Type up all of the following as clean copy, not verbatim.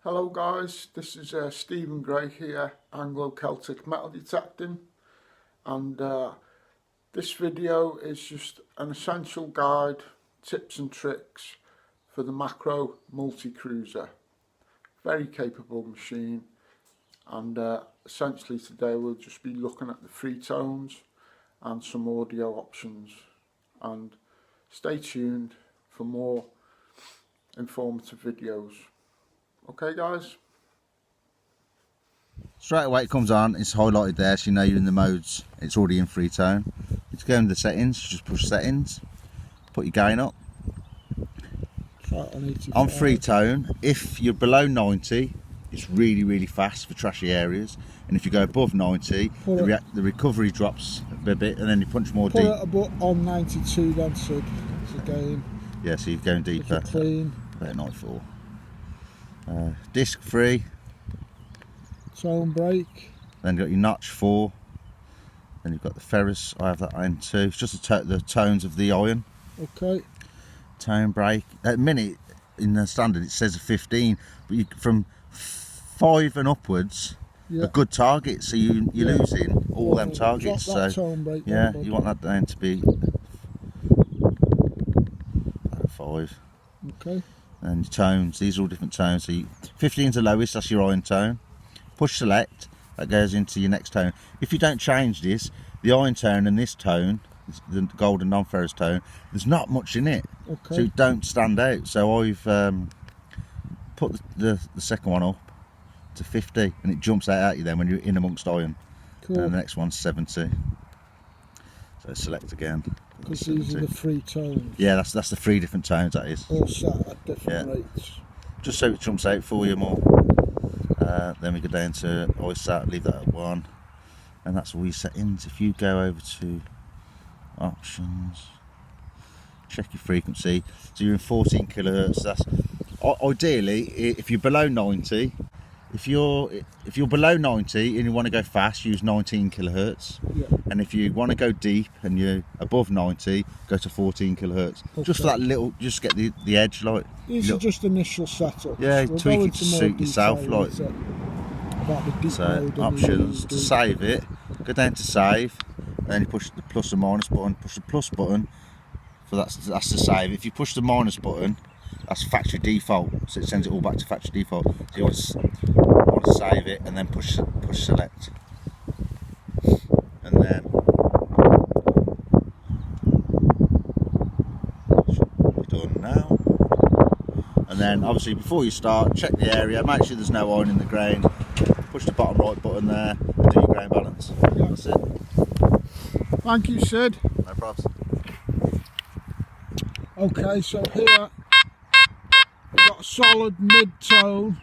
Hello guys, this is Stephen Gray here, Anglo Celtic metal detecting, and this video is just an essential guide, tips and tricks for the Makro Multi Kruzer. Very capable machine, and essentially today we'll just be looking at the free tones and some audio options, and stay tuned for more informative videos. Okay guys? Straight away it comes on, it's highlighted there so you know you're in the modes, it's already in free tone. You go into the settings, just push settings, put your gain up. On free tone, if you're below 90, it's really fast for trashy areas, and if you go above 90, the recovery drops a bit and then you punch more deep. Put it about on 92 then, Sid, it's a gain. Yeah, so you're going deeper. Clean. About 94. Disc free. Tone break. Then you've got your notch 4. Then you've got the ferrous, I have that iron too. It's just the tones of the iron. Okay. Tone break. At the minute, in the standard, it says a 15, but from 5 and upwards, a good target, so you're losing all them targets. So tone break, yeah, you want that down to be 5. Okay. And your tones, these are all different tones. So 15's the lowest, that's your iron tone. Push select, that goes into your next tone. If you don't change this, the iron tone and this tone, the gold and non-ferrous tone, there's not much in it. Okay. So you don't stand out. So I've put the second one up to 50 and it jumps out at you then when you're in amongst iron. Cool. And the next one's 70. So select again. Because these are the free tones. Yeah, that's the 3 different tones, that is. All set at different rates. Just so it jumps out for you more. Then we go down to ISAT, leave that at 1. And that's all your settings. If you go over to options, check your frequency. So you're in 14 kilohertz. That's ideally, if you're below 90, if you're below 90 and you want to go fast, use 19 kilohertz. Yeah. And if you want to go deep and you're above 90, go to 14 kilohertz. Okay. Just for that little, just get the edge, like. These are just initial setups. Yeah, we'll tweak it to suit yourself, like. So options to save it. Go down to save. Then you push the plus and minus button. Push the plus button. So that's to save. If you push the minus button, that's factory default. So it sends it all back to factory default. So you want to save it and then push select. And then should be done now. And then obviously before you start, check the area, make sure there's no iron in the grain. Push the bottom right button there and do your grain balance. Yeah. That's it. Thank you, Sid. No problems. Okay, so here we've got a solid mid-tone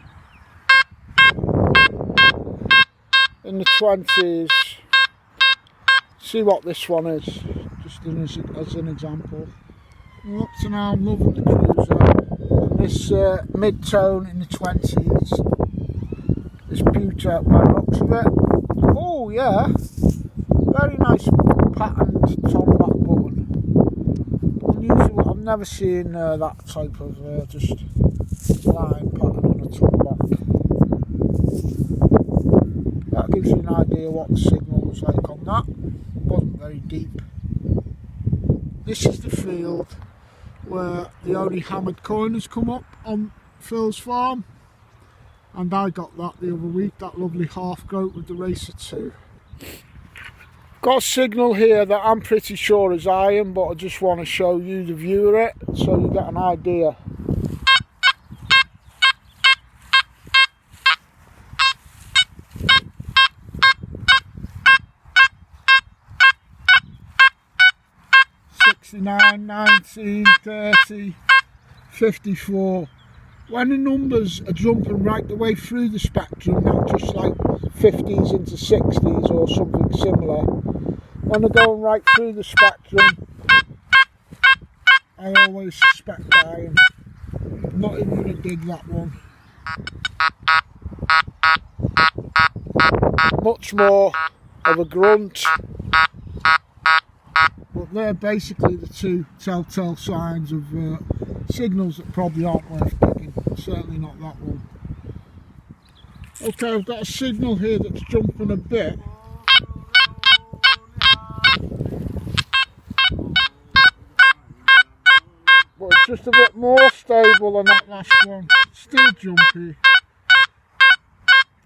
in the 20s. See what this one is, just as an example. And up to now I'm loving the Kruzer. And this mid-tone in the 20s is pewter by the looks of it. Oh yeah, very nice patterned tom back button. Unusual, I've never seen that type of just line pattern on a tom back. That gives you an idea what the signal was like on that. It wasn't very deep. This is the field where the only hammered coin has come up on Phil's farm, and I got that the other week, that lovely half goat with the Racer 2. Got a signal here that I'm pretty sure is iron, but I just want to show you the viewer it so you get an idea. $69, $19, $30, $54. When the numbers are jumping right the way through the spectrum, not just like 50s into 60s or something similar, when they're going right through the spectrum, I always suspect iron. I'm not even going to dig that one. Much more of a grunt, but they're basically the two telltale signs of signals that probably aren't worth digging. Certainly not that one. Okay, I've got a signal here that's jumping a bit. But it's just a bit more stable than that last one. Still jumpy.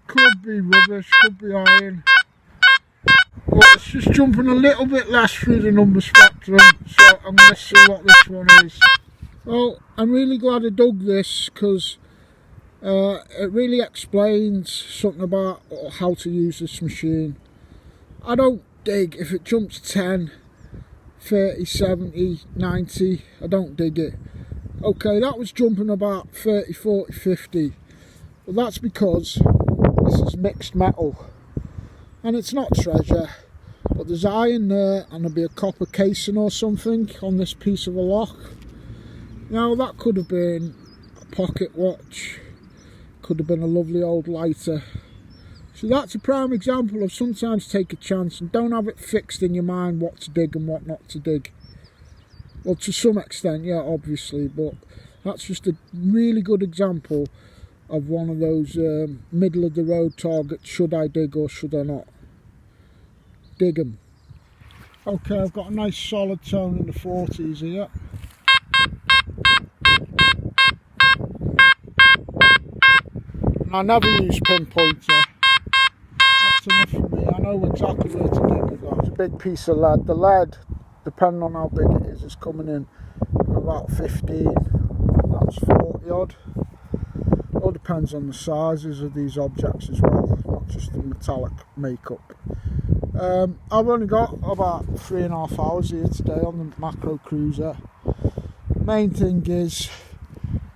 Could be rubbish, could be iron. But it's just jumping a little bit less through the number spectrum. So I'm going to see what this one is. Well, I'm really glad I dug this because it really explains something about how to use this machine. I don't dig if it jumps 10, 30, 70, 90, I don't dig it. Okay, that was jumping about 30, 40, 50. Well, that's because this is mixed metal. And it's not treasure, but there's iron there and there'll be a copper casing or something on this piece of a lock. Now, that could have been a pocket watch, could have been a lovely old lighter. So that's a prime example of sometimes take a chance and don't have it fixed in your mind what to dig and what not to dig. Well, to some extent, yeah, obviously, but that's just a really good example of one of those middle of the road targets. Should I dig or should I not? Dig 'em. Okay, I've got a nice solid tone in the 40s here. And I never use pinpointer. That's enough for me. I know exactly where to dig with that. It's a big piece of lead. The lead, depending on how big it is coming in at about 15. That's 40 odd. All depends on the sizes of these objects as well, not just the metallic makeup. I've only got about 3.5 hours here today on the Makro Kruzer. Main thing is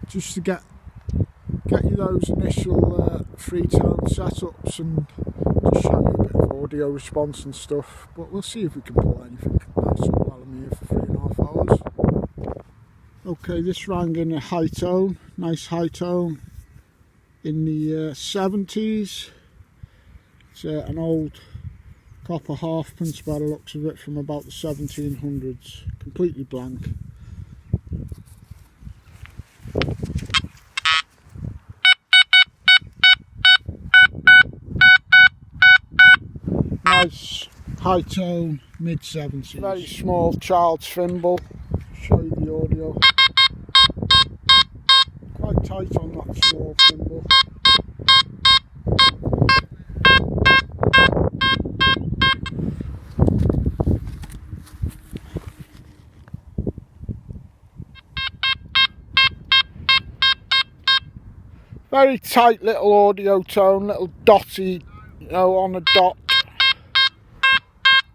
just to get you those initial three-tone setups and just show you a bit of audio response and stuff. But we'll see if we can pull anything nice up while I'm here for 3.5 hours. Okay, this rang in a high tone, nice high tone in the 70s. It's an old copper halfpence by the looks of it from about the 1700s, completely blank. Nice high tone, mid 70s. Very small child's thimble. Show you the audio. Quite tight on that small thimble. Very tight little audio tone, little dotty, you know, on a dot.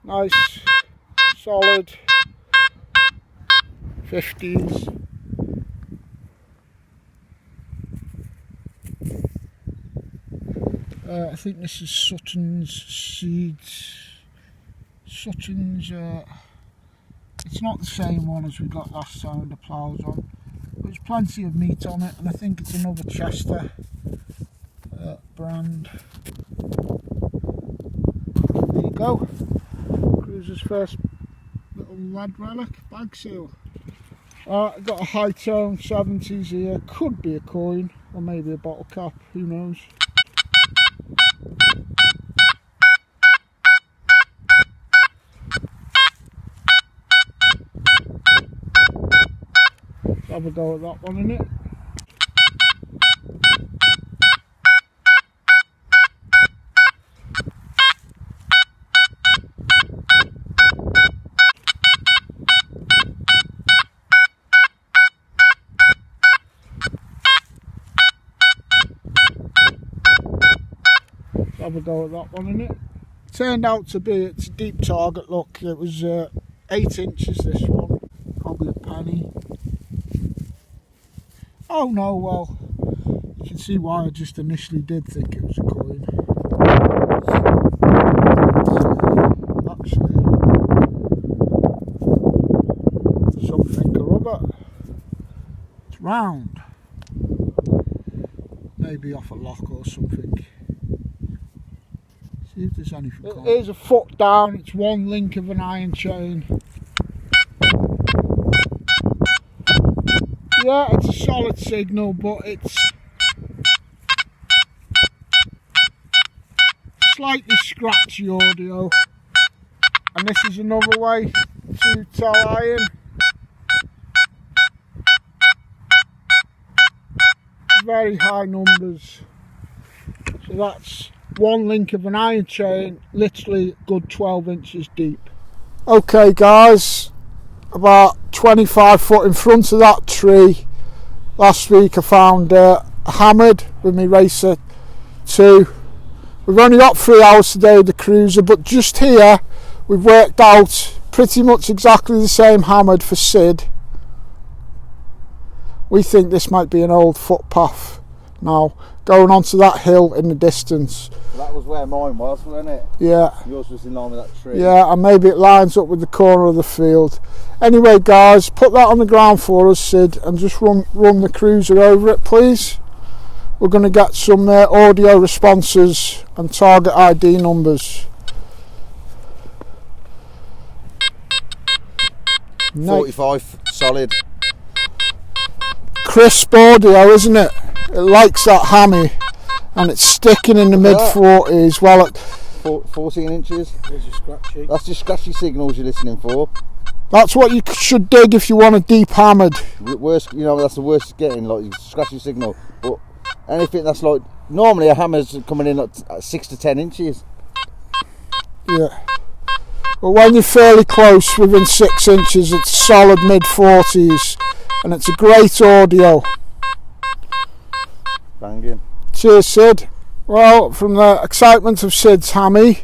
Nice, solid 50s. I think this is Sutton's seeds. Sutton's, it's not the same one as we got last time with the ploughs on. There's plenty of meat on it, and I think it's another Chester brand. There you go. Kruzer's first little lead relic, bag seal. I've got a high tone 70s here. Could be a coin, or maybe a bottle cap, who knows. Have a go at that one, innit? Have a go at that one, innit? Turned out to be, it's a deep target, look, it was 8 inches this one, probably a penny. Oh no, well, you can see why I just initially did think it was a coin. Actually, something or other. It's round. Maybe off a lock or something. See if there's anything. It is a foot down, it's one link of an iron chain. Yeah, it's a solid signal, but it's slightly scratchy audio, and this is another way to tell iron. Very high numbers. So that's one link of an iron chain, literally good 12 inches deep. Okay guys, about 25 foot in front of that tree, last week I found hammered with my Racer 2. We've only got 3 hours today with the Kruzer, but just here we've worked out pretty much exactly the same hammered for Sid. We think this might be an old footpath now, going onto that hill in the distance. That was where mine was, wasn't it? Yeah. Yours was in line with that tree. Yeah, and maybe it lines up with the corner of the field. Anyway guys, put that on the ground for us, Sid, and just run the Kruzer over it, please. We're going to get some audio responses and target ID numbers. 45, solid. Crisp audio, isn't it? It likes that hammy, and it's sticking in the mid-40s. Well, 14 inches. There's your scratchy. That's your scratchy signals you're listening for. That's what you should dig if you want a deep hammered. Worst, you know, that's the worst getting, like your scratchy signal. But anything that's like, normally a hammer's coming in at 6 to 10 inches. Yeah. But when you're fairly close, within 6 inches, it's solid mid-40s, and it's a great audio. Banging. Cheers, Sid. Well, from the excitement of Sid's hammy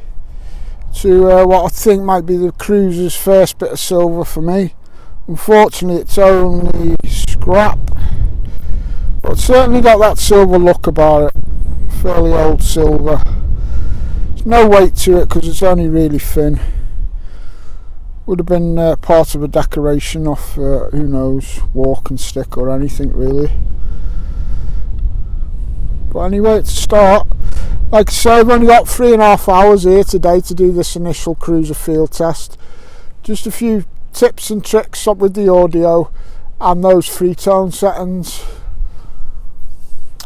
to what I think might be the Kruzer's first bit of silver for me. Unfortunately, it's only scrap, but it's certainly got that silver look about it. Fairly old silver. There's no weight to it because it's only really thin. Would have been part of a decoration off, who knows, walking stick or anything really. But anyway, it's a start. Like I say, I've only got 3.5 hours here today to do this initial Kruzer field test. Just a few tips and tricks up with the audio and those free tone settings.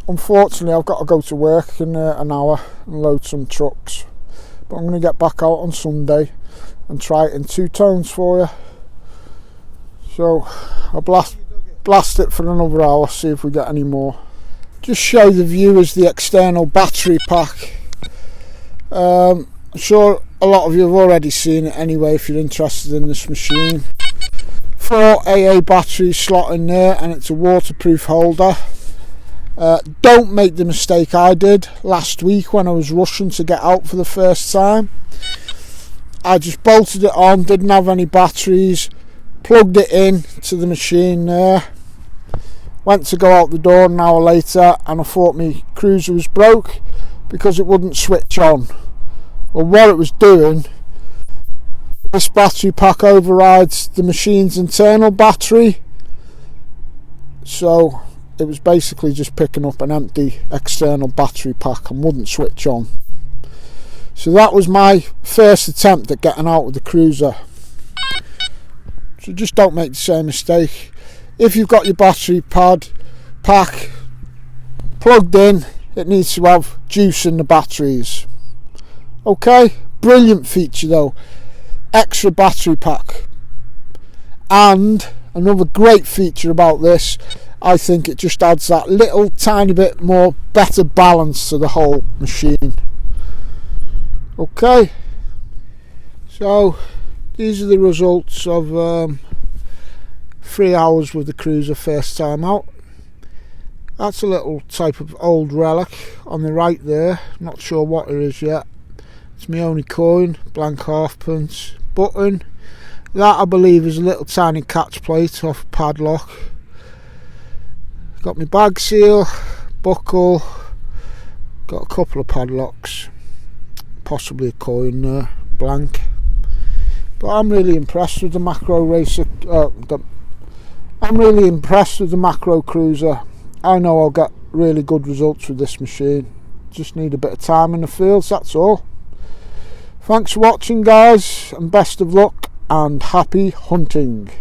Unfortunately, I've got to go to work in an hour and load some trucks. But I'm going to get back out on Sunday and try it in 2 tones for you. So I'll blast it for another hour, see if we get any more. Just show the viewers the external battery pack. I'm sure a lot of you have already seen it anyway if you're interested in this machine. 4 AA batteries slot in there, and it's a waterproof holder. Don't make the mistake I did last week when I was rushing to get out for the first time. I just bolted it on, didn't have any batteries, plugged it in to the machine there, went to go out the door an hour later, and I thought my Kruzer was broke because it wouldn't switch on. Well, what it was doing, this battery pack overrides the machine's internal battery, so it was basically just picking up an empty external battery pack and wouldn't switch on. So that was my first attempt at getting out with the Kruzer. So just don't make the same mistake. If you've got your battery pack plugged in, it needs to have juice in the batteries. Okay, brilliant feature though. Extra battery pack. And another great feature about this, I think it just adds that little tiny bit more better balance to the whole machine. Okay, so these are the results of 3 hours with the Kruzer first time out. That's a little type of old relic on the right there, not sure what it is yet. It's my only coin, blank halfpence, button. That I believe is a little tiny catch plate off a padlock. Got my bag seal, buckle, got a couple of padlocks. Possibly a coin there, blank. But I'm really impressed with the Makro Racer. I'm really impressed with the Makro Kruzer. I know I'll get really good results with this machine. Just need a bit of time in the fields, that's all. Thanks for watching guys, and best of luck and happy hunting.